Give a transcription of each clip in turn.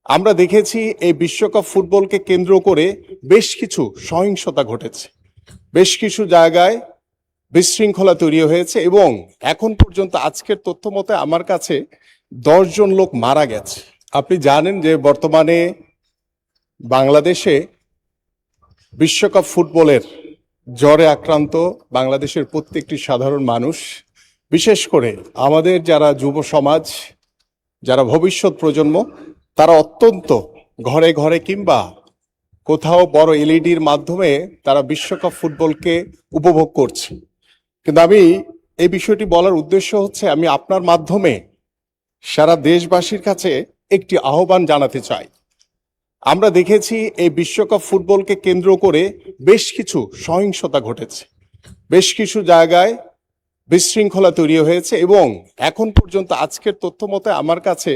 আমরা দেখেছি এই বিশ্বকাপ ফুটবলকে কেন্দ্র করে বেশ কিছু সহিংসতা ঘটেছে, বেশ কিছু জায়গায় বিশৃঙ্খলা তৈরি হয়েছে এবং এখন পর্যন্ত আজকের তথ্য মতে আমার কাছে 10 জন লোক মারা গেছে। আপনি জানেন যে বর্তমানে বাংলাদেশে বিশ্বকাপ ফুটবলের জ্বরে আক্রান্ত বাংলাদেশের প্রত্যেকটি সাধারণ মানুষ, বিশেষ করে আমাদের যারা যুব সমাজ, যারা ভবিষ্যৎ প্রজন্ম, তারা অত্যন্ত ঘরে ঘরে কিংবা কোথাও বড় এলইডির মাধ্যমে তারা বিশ্বকাপ ফুটবলকে উপভোগ করছে। কিন্তু আমি এই বিষয়টি বলার উদ্দেশ্য হচ্ছে আমি আপনার মাধ্যমে সারা দেশবাসীর কাছে একটি আহ্বান জানাতে চাই। আমরা দেখেছি এই বিশ্বকাপ ফুটবলকে কেন্দ্র করে বেশ কিছু সহিংসতা ঘটেছে, বেশ কিছু জায়গায় বিশৃঙ্খলা তৈরি হয়েছে এবং এখন পর্যন্ত আজকের তথ্য মতে আমার কাছে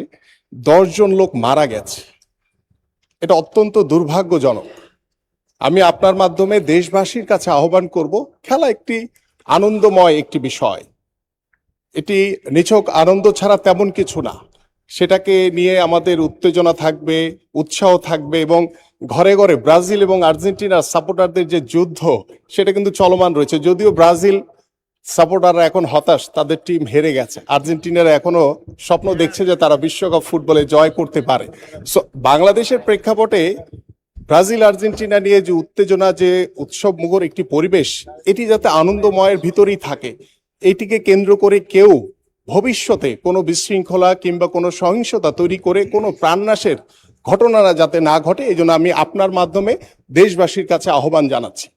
10 জন লোক মারা গেছে। এটা অত্যন্ত দুর্ভাগ্যজনক। আমি আপনার মাধ্যমে দেশবাসীর কাছে আহ্বান করব, খেলা একটি আনন্দময় একটি বিষয়, এটি নিছক আনন্দ ছাড়া তেমন কিছু না। সেটাকে নিয়ে আমাদের উত্তেজনা থাকবে, উৎসাহ থাকবে এবং ঘরে ঘরে ব্রাজিল এবং আর্জেন্টিনার সাপোর্টারদের যে যুদ্ধ সেটা কিন্তু চলমান রয়েছে। যদিও ব্রাজিল সাপোর্টাররা এখন হতাশ, তাদের টিম হেরে গেছে। আর্জেন্টিনারা এখনো স্বপ্ন দেখছে যে তারা বিশ্বকাপ ফুটবলে জয় করতে পারে। সো বাংলাদেশের প্রেক্ষাপটে ব্রাজিল আর্জেন্টিনা নিয়ে যে উত্তেজনা, যে উৎসব মুখর একটি পরিবেশ, এটি যাতে আনন্দময়ের ভিতরেই থাকে, এটিকে কেন্দ্র করে কেউ ভবিষ্যতে কোনো বিশৃঙ্খলা কিংবা কোনো সহিংসতা তৈরি করে কোনো প্রাণনাশের ঘটনা যাতে না ঘটে, এই জন্য আমি আপনার মাধ্যমে দেশবাসীর কাছে আহ্বান জানাচ্ছি।